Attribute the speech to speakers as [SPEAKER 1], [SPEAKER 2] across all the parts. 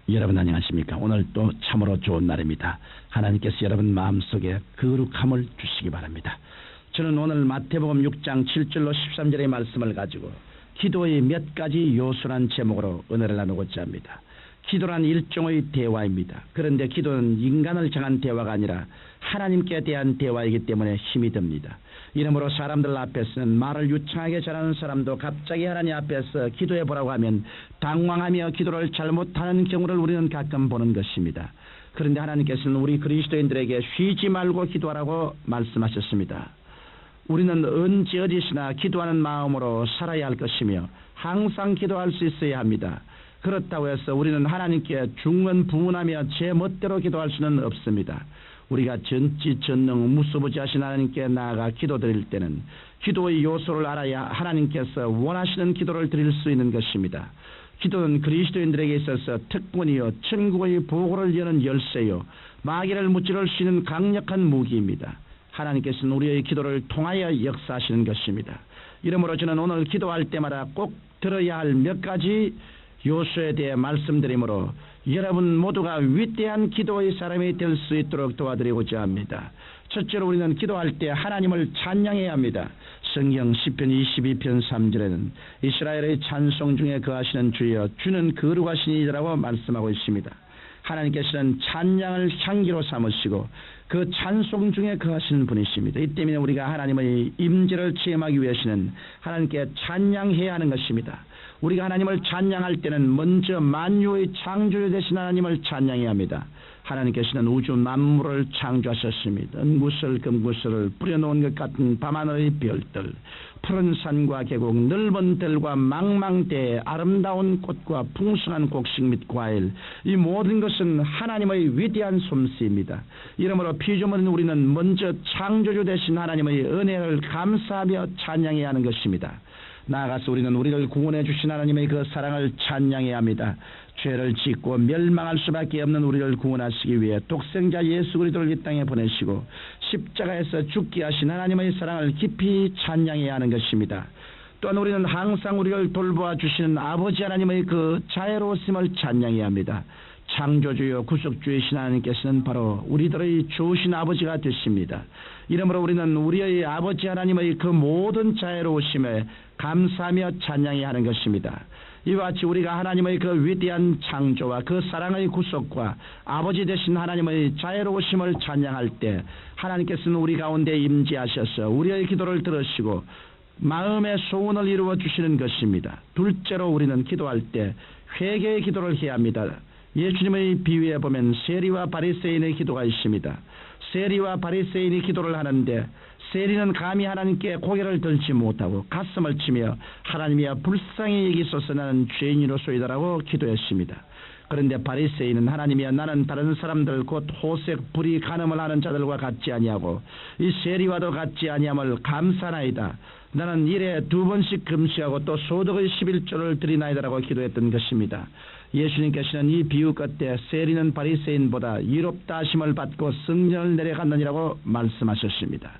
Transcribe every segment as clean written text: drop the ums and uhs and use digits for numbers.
[SPEAKER 1] 여러분 안녕하십니까? 오늘 또 참으로 좋은 날입니다. 하나님께서 여러분 마음속에 거룩함을 주시기 바랍니다. 저는 오늘 마태복음 6장 7절로 13절의 말씀을 가지고 기도의 몇 가지 요소란 제목으로 은혜를 나누고자 합니다. 기도란 일종의 대화입니다. 그런데 기도는 인간을 향한 대화가 아니라 하나님께 대한 대화이기 때문에 힘이 듭니다. 이러므로 사람들 앞에서는 말을 유창하게 잘하는 사람도 갑자기 하나님 앞에서 기도해 보라고 하면 당황하며 기도를 잘못하는 경우를 우리는 가끔 보는 것입니다. 그런데 하나님께서는 우리 그리스도인들에게 쉬지 말고 기도하라고 말씀하셨습니다. 우리는 언제 어디서나 기도하는 마음으로 살아야 할 것이며 항상 기도할 수 있어야 합니다. 그렇다고 해서 우리는 하나님께 중언부언하며 제 멋대로 기도할 수는 없습니다. 우리가 전지전능 무소부지하신 하나님께 나아가 기도드릴 때는 기도의 요소를 알아야 하나님께서 원하시는 기도를 드릴 수 있는 것입니다. 기도는 그리스도인들에게 있어서 특권이요 천국의 보고를 여는 열쇠요 마귀를 무찌를 수 있는 강력한 무기입니다. 하나님께서는 우리의 기도를 통하여 역사하시는 것입니다. 이러므로 저는 오늘 기도할 때마다 꼭 들어야 할 몇 가지 요소에 대해 말씀드리므로 여러분 모두가 위대한 기도의 사람이 될 수 있도록 도와드리고자 합니다. 첫째로 우리는 기도할 때 하나님을 찬양해야 합니다. 성경 시편 22편 3절에는 이스라엘의 찬송 중에 거하시는 주여 주는 거룩하신 이라고 말씀하고 있습니다. 하나님께서는 찬양을 향기로 삼으시고 그 찬송 중에 거하시는 분이십니다. 이 때문에 우리가 하나님의 임재를 체험하기 위해서는 하나님께 찬양해야 하는 것입니다. 우리가 하나님을 찬양할 때는 먼저 만유의 창조주 되신 하나님을 찬양해야 합니다. 하나님께서는 우주 만물을 창조하셨습니다. 은구슬 금구슬을 뿌려놓은 것 같은 밤하늘의 별들, 푸른 산과 계곡, 넓은 들과 망망대해, 아름다운 꽃과 풍성한 곡식 및 과일, 이 모든 것은 하나님의 위대한 솜씨입니다. 이러므로 피조물인 우리는 먼저 창조주 되신 하나님의 은혜를 감사하며 찬양해야 하는 것입니다. 나아가서 우리는 우리를 구원해 주신 하나님의 그 사랑을 찬양해야 합니다. 죄를 짓고 멸망할 수밖에 없는 우리를 구원하시기 위해 독생자 예수 그리스도를 이 땅에 보내시고 십자가에서 죽게 하신 하나님의 사랑을 깊이 찬양해야 하는 것입니다. 또한 우리는 항상 우리를 돌보아 주시는 아버지 하나님의 그 자애로우심을 찬양해야 합니다. 창조주요 구속주이신 하나님께서는 바로 우리들의 좋으신 아버지가 되십니다. 이러므로 우리는 우리의 아버지 하나님의 그 모든 자애로우심에 감사하며 찬양해야 하는 것입니다. 이와 같이 우리가 하나님의 그 위대한 창조와 그 사랑의 구속과 아버지 되신 하나님의 자애로우심을 찬양할 때 하나님께서는 우리 가운데 임재하셔서 우리의 기도를 들으시고 마음의 소원을 이루어 주시는 것입니다. 둘째로 우리는 기도할 때 회개의 기도를 해야 합니다. 예수님의 비유에 보면 세리와 바리새인의 기도가 있습니다. 세리와 바리새인이 기도를 하는데 세리는 감히 하나님께 고개를 들지 못하고 가슴을 치며 하나님이여 불쌍히 여기소서 나는 죄인이로소이다라고 기도했습니다. 그런데 바리새인은 하나님이여 나는 다른 사람들 곧 호색 불의 간음을 하는 자들과 같지 아니하고 이 세리와도 같지 아니함을 감사나이다. 나는 일에 2번씩 금식하고 또 소득의 11조를 드리나이다라고 기도했던 것입니다. 예수님께서는 이 비유 끝에 세리는 바리새인보다 이롭다 하심을 받고 성전을 내려갔느니라고 말씀하셨습니다.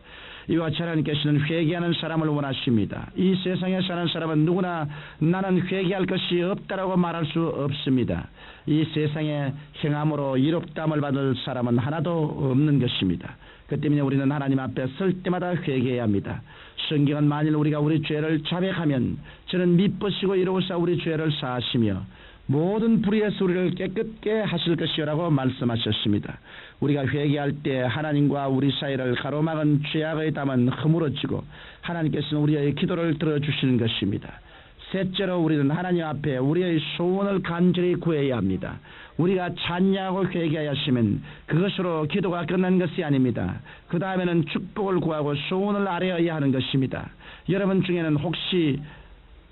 [SPEAKER 1] 이와 같이 하나님께서는 회개하는 사람을 원하십니다. 이 세상에 사는 사람은 누구나 나는 회개할 것이 없다라고 말할 수 없습니다. 이 세상에 행함으로 이롭다함을 받을 사람은 하나도 없는 것입니다. 그 때문에 우리는 하나님 앞에 설 때마다 회개해야 합니다. 성경은 만일 우리가 우리 죄를 자백하면 저는 미쁘시고 이로우사 우리 죄를 사하시며 모든 불의에서 우리를 깨끗게 하실 것이라고 말씀하셨습니다. 우리가 회개할 때 하나님과 우리 사이를 가로막은 죄악의 담은 허물어지고 하나님께서는 우리의 기도를 들어주시는 것입니다. 셋째로 우리는 하나님 앞에 우리의 소원을 간절히 구해야 합니다. 우리가 찬양하고 회개하였으면 그것으로 기도가 끝난 것이 아닙니다. 그 다음에는 축복을 구하고 소원을 아뢰어야 하는 것입니다. 여러분 중에는 혹시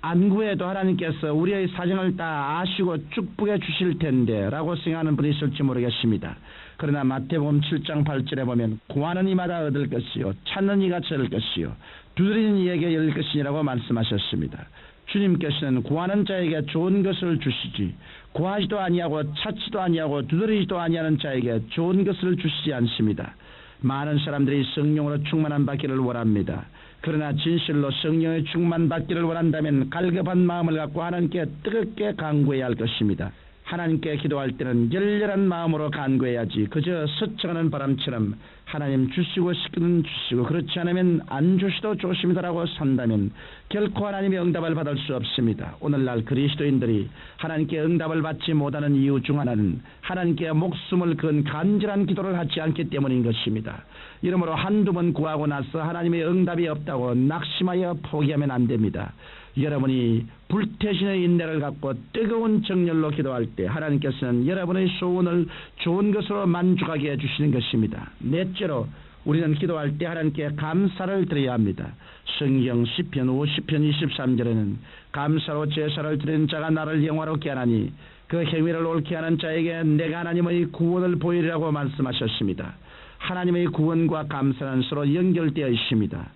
[SPEAKER 1] 안 구해도 하나님께서 우리의 사정을 다 아시고 축복해 주실 텐데 라고 생각하는 분이 있을지 모르겠습니다. 그러나 마태복음 7장 8절에 보면 구하는 이마다 얻을 것이요 찾는 이가 찾을 것이요 두드리는 이에게 열릴 것이라고 말씀하셨습니다. 주님께서는 구하는 자에게 좋은 것을 주시지 구하지도 아니하고 찾지도 아니하고 두드리지도 아니하는 자에게 좋은 것을 주시지 않습니다. 많은 사람들이 성령으로 충만한 받기를 원합니다. 그러나 진실로 성령의 충만 받기를 원한다면 갈급한 마음을 갖고 하나님께 뜨겁게 간구해야 할 것입니다. 하나님께 기도할 때는 열렬한 마음으로 간구해야지 그저 스쳐가는 바람처럼 하나님 주시고 싶으면 주시고 그렇지 않으면 안 주시도 좋습니다라고 산다면 결코 하나님의 응답을 받을 수 없습니다. 오늘날 그리스도인들이 하나님께 응답을 받지 못하는 이유 중 하나는 하나님께 목숨을 건 간절한 기도를 하지 않기 때문인 것입니다. 이러므로 한두 번 구하고 나서 하나님의 응답이 없다고 낙심하여 포기하면 안 됩니다. 여러분이 불태신의 인내를 갖고 뜨거운 정열로 기도할 때 하나님께서는 여러분의 소원을 좋은 것으로 만족하게 해주시는 것입니다. 넷째로 우리는 기도할 때 하나님께 감사를 드려야 합니다. 성경 시편 50편 23절에는 감사로 제사를 드리는 자가 나를 영화롭게 하나니 그 행위를 옳게 하는 자에게 내가 하나님의 구원을 보이리라고 말씀하셨습니다. 하나님의 구원과 감사는 서로 연결되어 있습니다.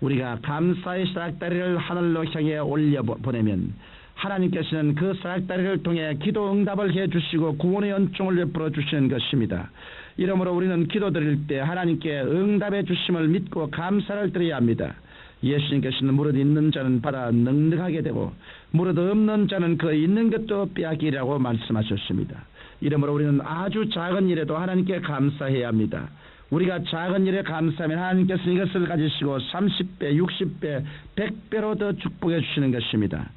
[SPEAKER 1] 우리가 감사의 사닥다리를 하늘로 향해 올려보내면 하나님께서는 그 사닥다리를 통해 기도 응답을 해주시고 구원의恩총을 베풀어 주시는 것입니다. 이러므로 우리는 기도드릴 때 하나님께 응답해 주심을 믿고 감사를 드려야 합니다. 예수님께서는 무릇 있는 자는 받아 넉넉하게 되고 무릇 없는 자는 그 있는 것도 빼앗기라고 말씀하셨습니다. 이러므로 우리는 아주 작은 일에도 하나님께 감사해야 합니다. 우리가 작은 일에 감사하면 하나님께서 이것을 가지시고 30배, 60배, 100배로 더 축복해 주시는 것입니다.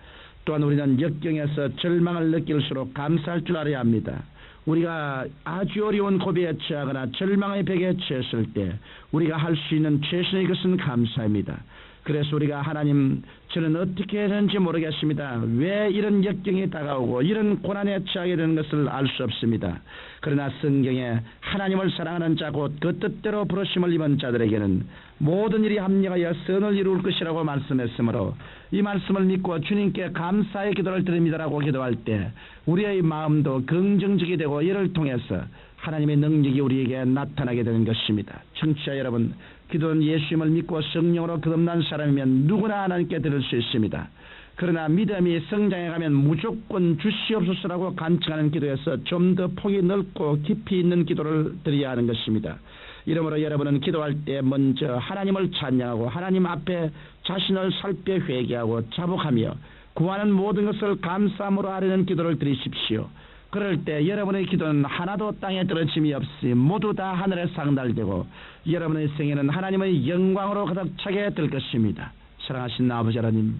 [SPEAKER 1] 또한 우리는 역경에서 절망을 느낄수록 감사할 줄 알아야 합니다. 우리가 아주 어려운 고비에 처하거나 절망의 벽에 처했을 때 우리가 할 수 있는 최선의 것은 감사입니다. 그래서 우리가 하나님 저는 어떻게 했는지 모르겠습니다. 왜 이런 역경이 다가오고 이런 고난에 처하게 되는 것을 알 수 없습니다. 그러나 성경에 하나님을 사랑하는 자 곧 그 뜻대로 부르심을 입은 자들에게는 모든 일이 합력하여 선을 이룰 것이라고 말씀했으므로 이 말씀을 믿고 주님께 감사의 기도를 드립니다라고 기도할 때 우리의 마음도 긍정적이 되고 이를 통해서 하나님의 능력이 우리에게 나타나게 되는 것입니다. 청취자 여러분, 기도는 예수님을 믿고 성령으로 거듭난 사람이면 누구나 하나님께 드릴 수 있습니다. 그러나 믿음이 성장해가면 무조건 주시옵소서라고 간청하는 기도에서 좀 더 폭이 넓고 깊이 있는 기도를 드려야 하는 것입니다. 이러므로 여러분은 기도할 때 먼저 하나님을 찬양하고 하나님 앞에 자신을 살펴 회개하고 자복하며 구하는 모든 것을 감사함으로 아뢰는 기도를 드리십시오. 그럴 때 여러분의 기도는 하나도 땅에 떨어짐이 없이 모두 다 하늘에 상달되고 여러분의 생애는 하나님의 영광으로 가득 차게 될 것입니다. 사랑하신 아버지 하나님,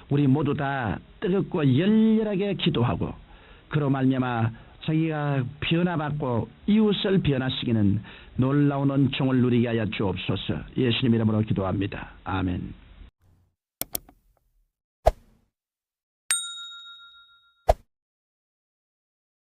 [SPEAKER 1] 우리 모두 다 뜨겁고 열렬하게 기도하고 그로 말미암아 자기가 변화받고 이웃을 변화시키는 놀라운 은총을 누리게 하여 주옵소서. 예수님 이름으로 기도합니다. 아멘.